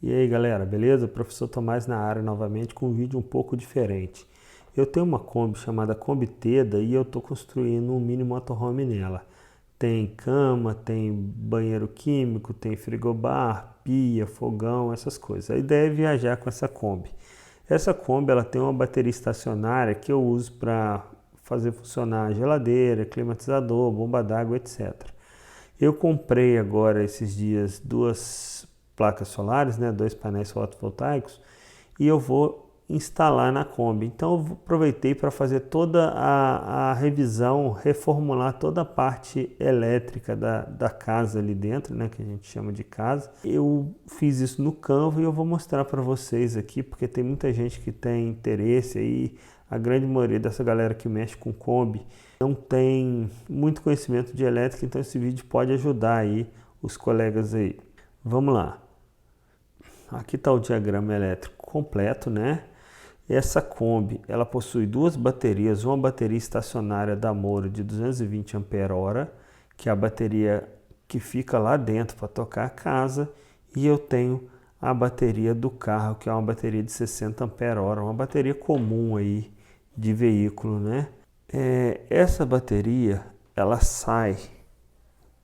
E aí galera, beleza? Professor Tomás na área novamente com um vídeo um pouco diferente. Eu tenho uma Kombi chamada Kombi Teda e eu estou construindo um mini motorhome nela. Tem cama, tem banheiro químico, tem frigobar, pia, fogão, essas coisas. A ideia é viajar com essa Kombi. Essa Kombi ela tem uma bateria estacionária que eu uso para fazer funcionar a geladeira, climatizador, bomba d'água, etc. Eu comprei agora esses dias duas placas solares, né, dois painéis fotovoltaicos, e eu vou instalar na Kombi. Então eu aproveitei para fazer toda a revisão, reformular toda a parte elétrica da casa ali dentro, né, que a gente chama de casa. Eu fiz isso no Canva e eu vou mostrar para vocês aqui, porque tem muita gente que tem interesse aí. A grande maioria dessa galera que mexe com Kombi não tem muito conhecimento de elétrica, então esse vídeo pode ajudar aí os colegas aí. Vamos lá. Aqui está o diagrama elétrico completo, né? Essa Kombi, ela possui duas baterias, uma bateria estacionária da Moro de 220 Ah, que é a bateria que fica lá dentro para tocar a casa, e eu tenho a bateria do carro, que é uma bateria de 60 Ah, uma bateria comum aí de veículo, né? Essa bateria, ela sai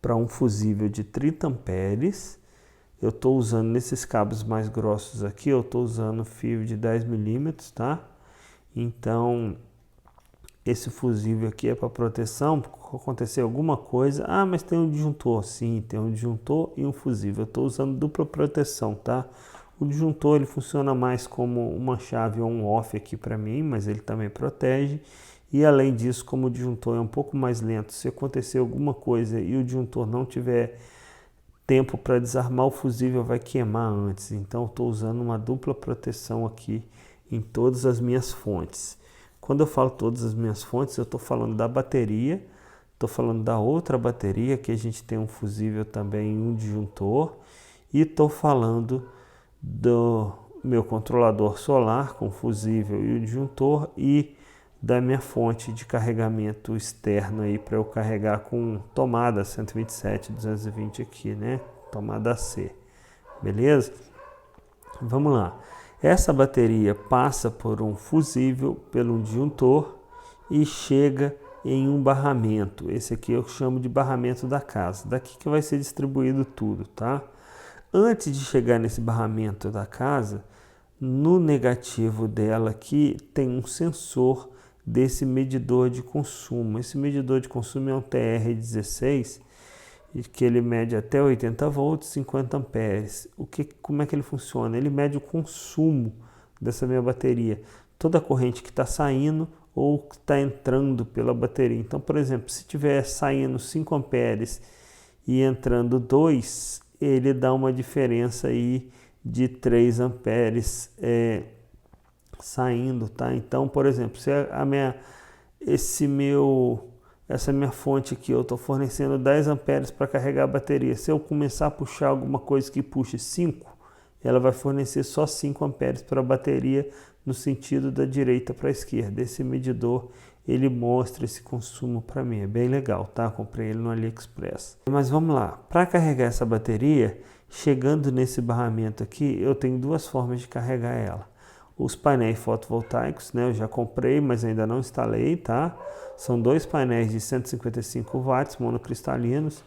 para um fusível de 30 amperes. Eu estou usando nesses cabos mais grossos aqui, eu estou usando fio de 10 milímetros, tá? Então, esse fusível aqui é para proteção, se acontecer alguma coisa. Ah, mas tem um disjuntor. Sim, tem um disjuntor e um fusível. Eu estou usando dupla proteção, tá? O disjuntor ele funciona mais como uma chave on-off aqui para mim, mas ele também protege. E além disso, como o disjuntor é um pouco mais lento, se acontecer alguma coisa e o disjuntor não tiver tempo para desarmar, o fusível vai queimar antes. Então estou usando uma dupla proteção aqui em todas as minhas fontes. Quando eu falo todas as minhas fontes, eu estou falando da bateria, estou falando da outra bateria, que a gente tem um fusível também e um disjuntor, e estou falando do meu controlador solar com fusível e o disjuntor, e da minha fonte de carregamento externo aí para eu carregar com tomada 127, 220 aqui, né? Tomada C. Beleza? Vamos lá. Essa bateria passa por um fusível, pelo disjuntor e chega em um barramento. Esse aqui eu chamo de barramento da casa. Daqui que vai ser distribuído tudo, tá? Antes de chegar nesse barramento da casa, no negativo dela aqui tem um sensor desse medidor de consumo. Esse medidor de consumo é um TR16, que ele mede até 80 volts, 50 amperes. Como é que ele funciona? Ele mede o consumo dessa minha bateria, toda a corrente que está saindo ou que está entrando pela bateria. Então, por exemplo, se estiver saindo 5 amperes e entrando 2, ele dá uma diferença aí de 3 amperes saindo, tá? Então, por exemplo, se essa minha fonte aqui, eu estou fornecendo 10 amperes para carregar a bateria. Se eu começar a puxar alguma coisa que puxe 5, ela vai fornecer só 5 amperes para a bateria no sentido da direita para a esquerda. Esse medidor, ele mostra esse consumo para mim. É bem legal, tá? Comprei ele no AliExpress. Mas vamos lá. Para carregar essa bateria, chegando nesse barramento aqui, eu tenho duas formas de carregar ela. Os painéis fotovoltaicos, né, eu já comprei, mas ainda não instalei, tá? São dois painéis de 155 watts monocristalinos.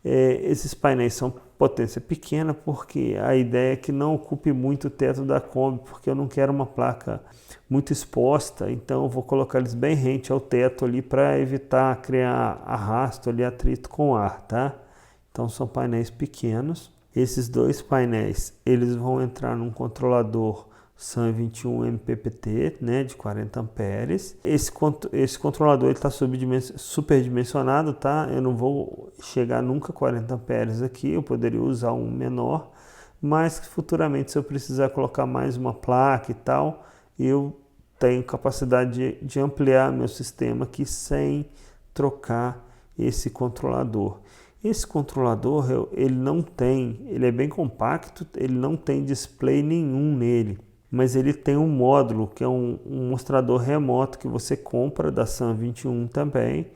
Esses painéis são potência pequena, porque a ideia é que não ocupe muito o teto da Kombi, porque eu não quero uma placa muito exposta, então eu vou colocar eles bem rente ao teto ali para evitar criar arrasto ali, atrito com o ar, tá? Então são painéis pequenos. Esses dois painéis, eles vão entrar num controlador SAN 21 MPPT, né, de 40 amperes. Esse controlador está superdimensionado, tá? Eu não vou chegar nunca a 40 amperes aqui, eu poderia usar um menor, mas futuramente, se eu precisar colocar mais uma placa e tal, eu tenho capacidade de ampliar meu sistema aqui sem trocar esse controlador. Esse controlador, ele é bem compacto, ele não tem display nenhum nele, mas ele tem um módulo que é um mostrador remoto que você compra da SAN 21 também.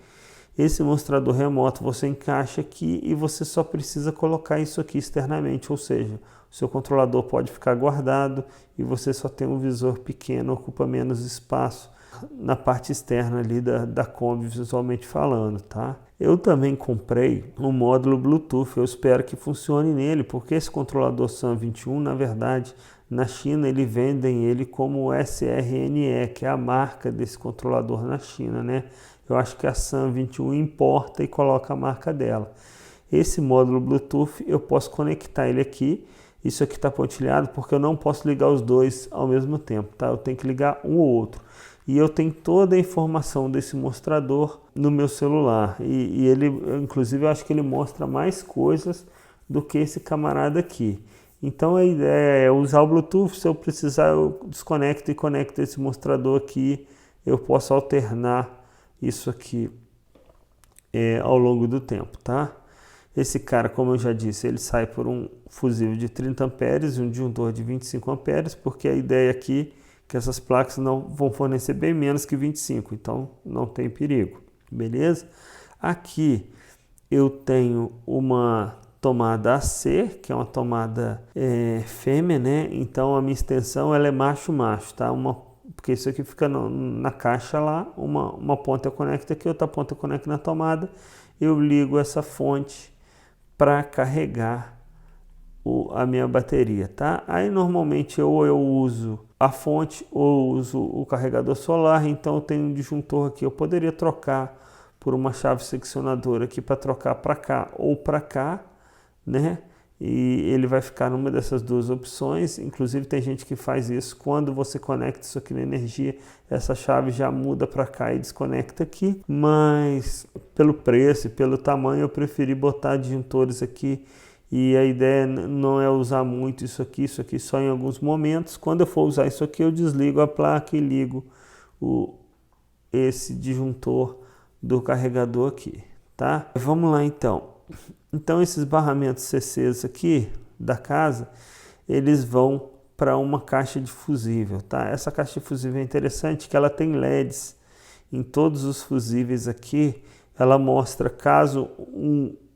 Esse mostrador remoto você encaixa aqui e você só precisa colocar isso aqui externamente, ou seja, seu controlador pode ficar guardado e você só tem um visor pequeno, ocupa menos espaço na parte externa ali da Kombi, visualmente falando, tá? Eu também comprei um módulo Bluetooth, eu espero que funcione nele, porque esse controlador SAM21, na verdade, na China eles vendem ele como SRNE, que é a marca desse controlador na China, né? Eu acho que a SAM21 importa e coloca a marca dela. Esse módulo Bluetooth eu posso conectar ele aqui. Isso aqui está pontilhado porque eu não posso ligar os dois ao mesmo tempo, tá? Eu tenho que ligar um ou outro. E eu tenho toda a informação desse mostrador no meu celular. E ele, inclusive, eu acho que ele mostra mais coisas do que esse camarada aqui. Então a ideia é usar o Bluetooth. Se eu precisar, eu desconecto e conecto esse mostrador aqui. Eu posso alternar isso aqui ao longo do tempo, tá? Esse cara, como eu já disse, ele sai por um fusível de 30 amperes e um disjuntor de 25 amperes, porque a ideia aqui é que essas placas não vão fornecer bem menos que 25, então não tem perigo, beleza? Aqui eu tenho uma tomada AC, que é uma tomada fêmea, né? Então a minha extensão ela é macho-macho, tá? Porque isso aqui fica na caixa lá, uma ponta eu conecto aqui, outra ponta eu conecto na tomada, eu ligo essa fonte para carregar a minha bateria, tá? Aí normalmente ou eu uso a fonte ou uso o carregador solar, então eu tenho um disjuntor aqui, eu poderia trocar por uma chave seccionadora aqui para trocar para cá ou para cá, né? E ele vai ficar numa dessas duas opções. Inclusive tem gente que faz isso, quando você conecta isso aqui na energia, essa chave já muda para cá e desconecta aqui, mas pelo preço e pelo tamanho eu preferi botar disjuntores aqui, e a ideia não é usar muito isso aqui só em alguns momentos. Quando eu for usar isso aqui eu desligo a placa e ligo esse disjuntor do carregador aqui, tá? Vamos lá então. Então esses barramentos CCs aqui da casa, eles vão para uma caixa de fusível, tá? Essa caixa de fusível é interessante que ela tem LEDs em todos os fusíveis aqui. Ela mostra caso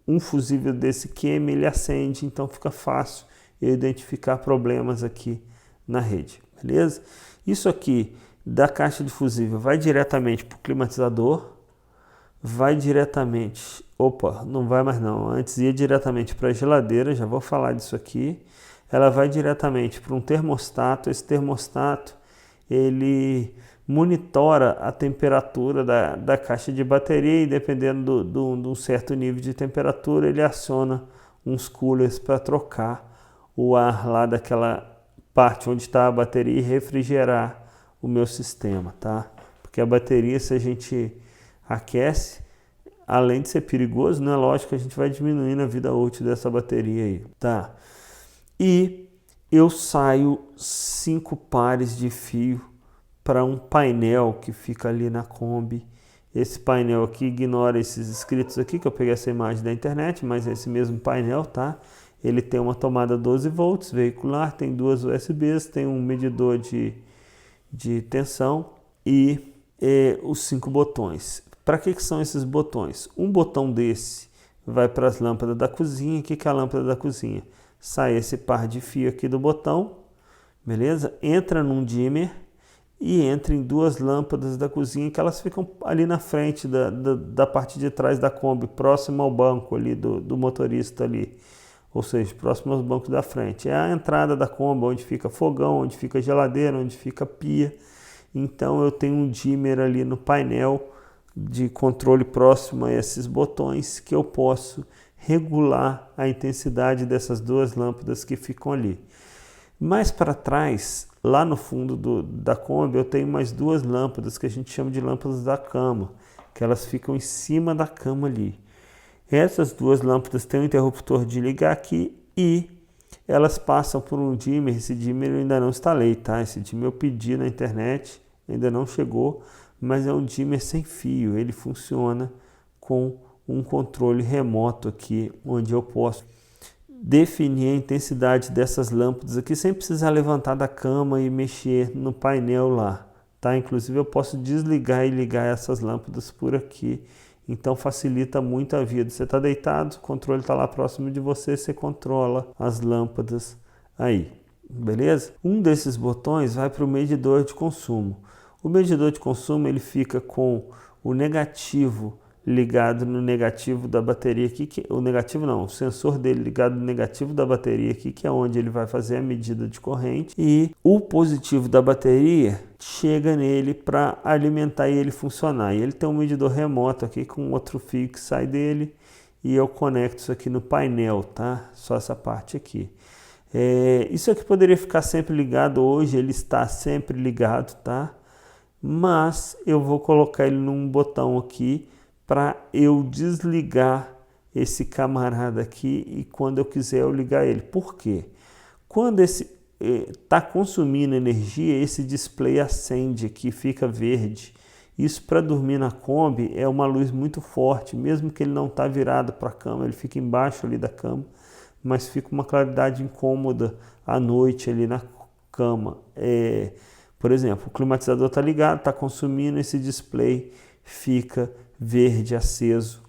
um fusível desse queime, ele acende, então fica fácil eu identificar problemas aqui na rede, beleza? Isso aqui da caixa de fusível vai diretamente para o climatizador, vai diretamente, não vai mais não, antes ia diretamente para a geladeira, já vou falar disso aqui. Ela vai diretamente para um termostato. Esse termostato ele monitora a temperatura da caixa de bateria e dependendo de um certo nível de temperatura ele aciona uns coolers para trocar o ar lá daquela parte onde está a bateria e refrigerar o meu sistema, tá? Porque a bateria, se a gente aquece, além de ser perigoso, né? Lógico que a gente vai diminuindo a vida útil dessa bateria aí, tá? E eu saio 5 pares de fio para um painel que fica ali na Kombi. Esse painel aqui ignora esses escritos aqui, que eu peguei essa imagem da internet, mas é esse mesmo painel, tá? Ele tem uma tomada 12 volts veicular, tem duas USBs, tem um medidor de tensão e os 5 botões. Para que são esses botões? Um botão desse vai para as lâmpadas da cozinha. O que é a lâmpada da cozinha? Sai esse par de fio aqui do botão, beleza? Entra num dimmer e entra em 2 lâmpadas da cozinha, que elas ficam ali na frente da parte de trás da Kombi, próximo ao banco ali do motorista ali, ou seja, próximo aos bancos da frente. É a entrada da Kombi, onde fica fogão, onde fica geladeira, onde fica pia. Então eu tenho um dimmer ali no painel de controle próximo a esses botões, que eu posso regular a intensidade dessas 2 lâmpadas que ficam ali. Mais para trás, lá no fundo da Kombi, eu tenho mais 2 lâmpadas que a gente chama de lâmpadas da cama, que elas ficam em cima da cama ali. Essas 2 lâmpadas têm um interruptor de ligar aqui e elas passam por um dimmer. Esse dimmer eu ainda não instalei, tá? Esse dimmer eu pedi na internet, ainda não chegou, mas é um dimmer sem fio. Ele funciona com um controle remoto aqui, onde eu posso definir a intensidade dessas lâmpadas aqui sem precisar levantar da cama e mexer no painel lá, tá? Inclusive eu posso desligar e ligar essas lâmpadas por aqui, então facilita muito a vida. Você está deitado, o controle está lá próximo de você, você controla as lâmpadas Aí, beleza? Um desses botões vai para o medidor de consumo. O medidor de consumo ele fica com o negativo ligado no negativo da bateria aqui, o negativo não, o sensor dele ligado no negativo da bateria aqui, que é onde ele vai fazer a medida de corrente, e o positivo da bateria chega nele para alimentar e ele funcionar. E ele tem um medidor remoto aqui com outro fio que sai dele e eu conecto isso aqui no painel, tá? Só essa parte aqui. Isso aqui poderia ficar sempre ligado, hoje ele está sempre ligado, tá? Mas eu vou colocar ele num botão aqui para eu desligar esse camarada aqui e quando eu quiser eu ligar ele. Por quê? Quando esse está consumindo energia, esse display acende aqui, fica verde. Isso para dormir na Kombi é uma luz muito forte, mesmo que ele não está virado para a cama, ele fica embaixo ali da cama, mas fica uma claridade incômoda à noite ali na cama. Por exemplo, o climatizador está ligado, está consumindo, esse display fica verde aceso,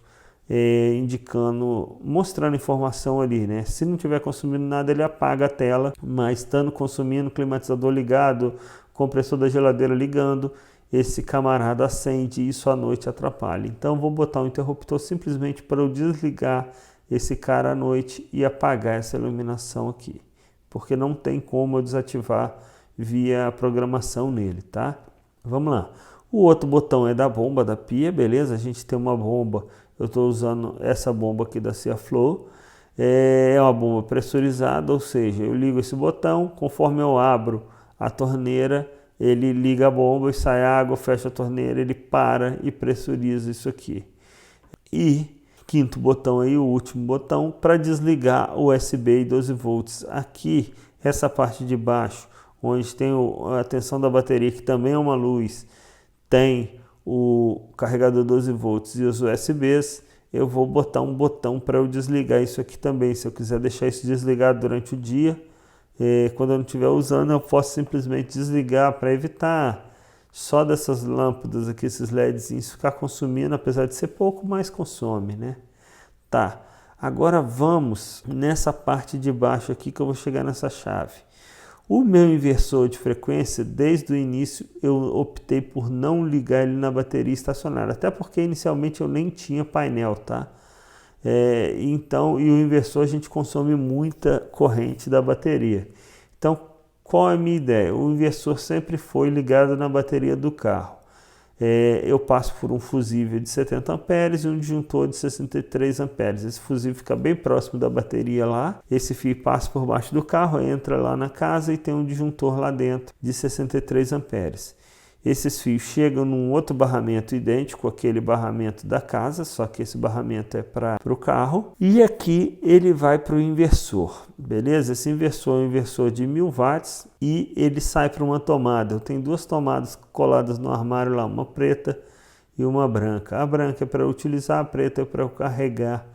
indicando, mostrando informação ali, né? Se não estiver consumindo nada, ele apaga a tela, mas estando consumindo, climatizador ligado, compressor da geladeira ligando, esse camarada acende e isso à noite atrapalha. Então vou botar um interruptor simplesmente para eu desligar esse cara à noite e apagar essa iluminação aqui, porque não tem como eu desativar via programação nele, tá? Vamos lá. O outro botão é da bomba da pia, beleza? A gente tem uma bomba, eu estou usando essa bomba aqui da Ciaflow, é uma bomba pressurizada, ou seja, eu ligo esse botão, conforme eu abro a torneira, ele liga a bomba e sai água, fecha a torneira, ele para e pressuriza isso aqui. E quinto botão aí, o último botão, para desligar o USB e 12 volts. Aqui, essa parte de baixo, onde tem a tensão da bateria, que também é uma luz, tem o carregador 12 volts e os USBs, eu vou botar um botão para eu desligar isso aqui também. Se eu quiser deixar isso desligado durante o dia, quando eu não estiver usando, eu posso simplesmente desligar para evitar só dessas lâmpadas aqui, esses LEDs, ficar consumindo, apesar de ser pouco, mas consome, né? Tá, agora vamos nessa parte de baixo aqui que eu vou chegar nessa chave. O meu inversor de frequência, desde o início, eu optei por não ligar ele na bateria estacionária, até porque inicialmente eu nem tinha painel, tá? Então, e o inversor a gente consome muita corrente da bateria. Então, qual é a minha ideia? O inversor sempre foi ligado na bateria do carro. Eu passo por um fusível de 70 amperes e um disjuntor de 63 amperes. Esse fusível fica bem próximo da bateria lá. Esse fio passa por baixo do carro, entra lá na casa e tem um disjuntor lá dentro de 63 amperes. Esses fios chegam num outro barramento idêntico àquele barramento da casa, só que esse barramento é para o carro. E aqui ele vai para o inversor, beleza? Esse inversor é um inversor de 1000 watts e ele sai para uma tomada. Eu tenho duas tomadas coladas no armário lá, uma preta e uma branca. A branca é para eu utilizar, a preta é para eu carregar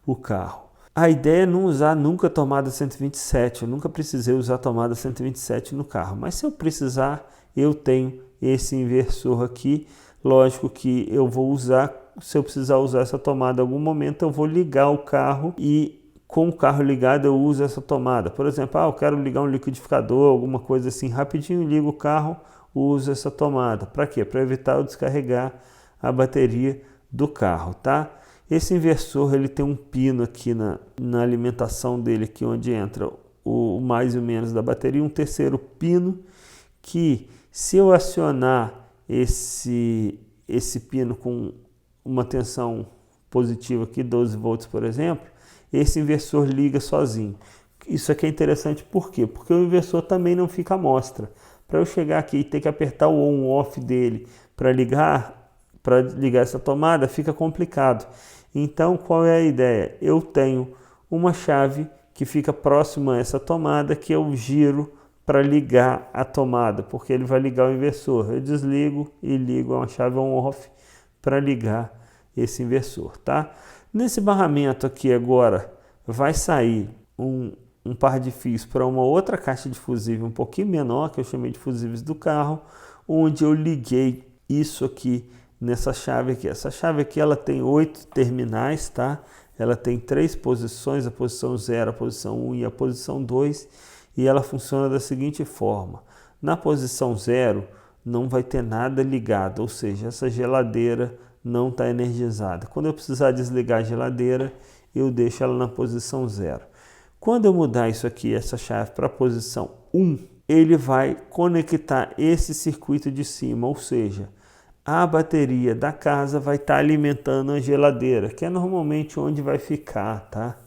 o carro. A ideia é não usar nunca a tomada 127, eu nunca precisei usar a tomada 127 no carro, mas se eu precisar, eu tenho esse inversor aqui. Lógico que eu vou usar, se eu precisar usar essa tomada em algum momento, eu vou ligar o carro e com o carro ligado eu uso essa tomada. Por exemplo, eu quero ligar um liquidificador, alguma coisa assim, rapidinho ligo o carro, uso essa tomada. Para quê? Para evitar eu descarregar a bateria do carro, tá? Esse inversor ele tem um pino aqui na alimentação dele, aqui onde entra o mais e o menos da bateria, um terceiro pino que, se eu acionar esse pino com uma tensão positiva aqui, 12 volts por exemplo, esse inversor liga sozinho. Isso aqui é interessante por quê? Porque o inversor também não fica à mostra. Para eu chegar aqui e ter que apertar o on/off dele para ligar essa tomada, fica complicado. Então, qual é a ideia? Eu tenho uma chave que fica próxima a essa tomada que eu giro para ligar a tomada, porque ele vai ligar o inversor. Eu desligo e ligo uma chave on/off para ligar esse inversor, tá? Nesse barramento aqui agora vai sair um par de fios para uma outra caixa de fusível um pouquinho menor, que eu chamei de fusíveis do carro, onde eu liguei isso aqui nessa chave aqui. Essa chave aqui ela tem 8 terminais, tá? Ela tem 3 posições, a posição 0, a posição 1 e a posição 2. e ela funciona da seguinte forma: na posição 0 não vai ter nada ligado, ou seja, essa geladeira não está energizada. Quando eu precisar desligar a geladeira, eu deixo ela na posição 0. Quando eu mudar isso aqui, essa chave para a posição 1, ele vai conectar esse circuito de cima, ou seja, a bateria da casa vai estar alimentando a geladeira, que é normalmente onde vai ficar, tá?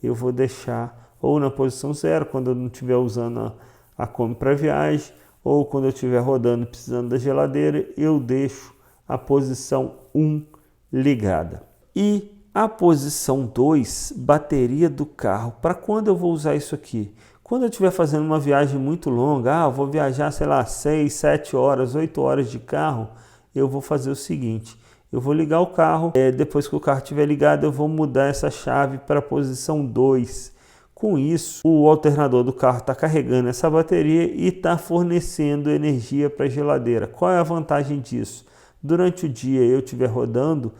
Eu vou deixar ou na posição 0, quando eu não estiver usando a Kombi para viagem, ou quando eu estiver rodando e precisando da geladeira, eu deixo a posição 1 ligada. E a posição 2, bateria do carro. Para quando eu vou usar isso aqui? Quando eu estiver fazendo uma viagem muito longa, eu vou viajar, sei lá, 6, 7 horas, 8 horas de carro, eu vou fazer o seguinte: eu vou ligar o carro, depois que o carro estiver ligado, eu vou mudar essa chave para a posição 2. Com isso, o alternador do carro está carregando essa bateria e está fornecendo energia para a geladeira. Qual é a vantagem disso? Durante o dia eu estiver rodando,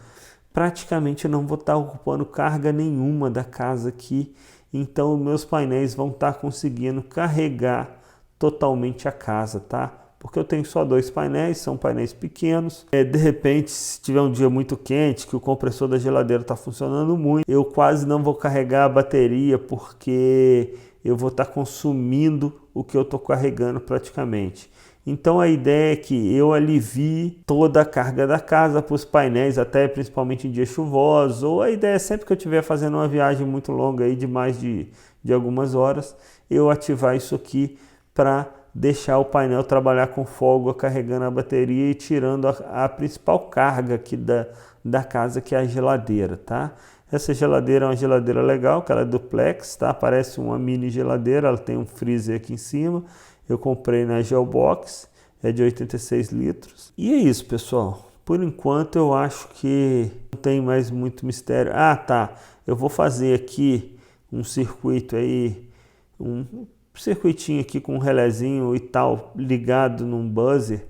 praticamente eu não vou estar ocupando carga nenhuma da casa aqui, então meus painéis vão estar conseguindo carregar totalmente a casa, tá? Porque eu tenho só 2 painéis, são painéis pequenos. De repente, se tiver um dia muito quente, que o compressor da geladeira está funcionando muito, eu quase não vou carregar a bateria, porque eu vou estar consumindo o que eu estou carregando praticamente. Então a ideia é que eu alivie toda a carga da casa para os painéis, até principalmente em dias chuvosos, ou a ideia é sempre que eu estiver fazendo uma viagem muito longa aí de mais de algumas horas, eu ativar isso aqui para deixar o painel trabalhar com folga, carregando a bateria e tirando a principal carga aqui da casa, que é a geladeira, tá? Essa geladeira é uma geladeira legal, que ela é duplex, tá? Parece uma mini geladeira, ela tem um freezer aqui em cima. Eu comprei na Geobox, é de 86 litros. E é isso, pessoal. Por enquanto eu acho que não tem mais muito mistério. Ah, tá. Eu vou fazer aqui um circuito aí, um circuitinho aqui com um relézinho e tal, ligado num buzzer,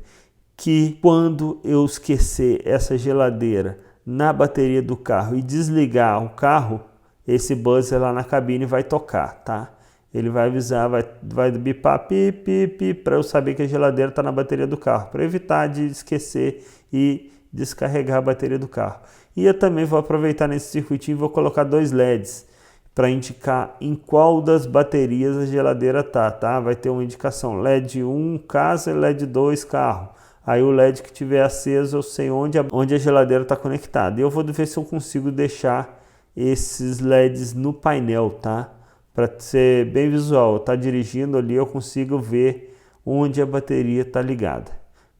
que quando eu esquecer essa geladeira na bateria do carro e desligar o carro, esse buzzer lá na cabine vai tocar, tá? Ele vai avisar, vai bipar, pi, para eu saber que a geladeira está na bateria do carro, para evitar de esquecer e descarregar a bateria do carro. E eu também vou aproveitar nesse circuitinho e vou colocar 2 LEDs para indicar em qual das baterias a geladeira tá? Vai ter uma indicação LED 1 casa e LED 2 carro. Aí o LED que tiver aceso eu sei onde a geladeira está conectada. E eu vou ver se eu consigo deixar esses LEDs no painel, tá? Para ser bem visual, tá dirigindo ali, eu consigo ver onde a bateria está ligada,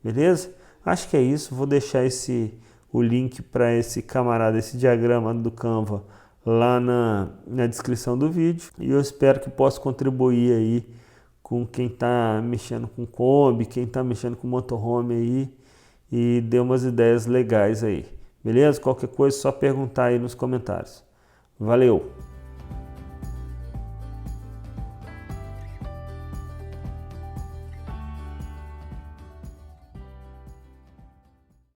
beleza? Acho que é isso, vou deixar o link para esse camarada, esse diagrama do Canva lá na descrição do vídeo, e eu espero que possa contribuir aí com quem está mexendo com Kombi, quem está mexendo com motorhome aí, e dê umas ideias legais aí, beleza? Qualquer coisa é só perguntar aí nos comentários. Valeu!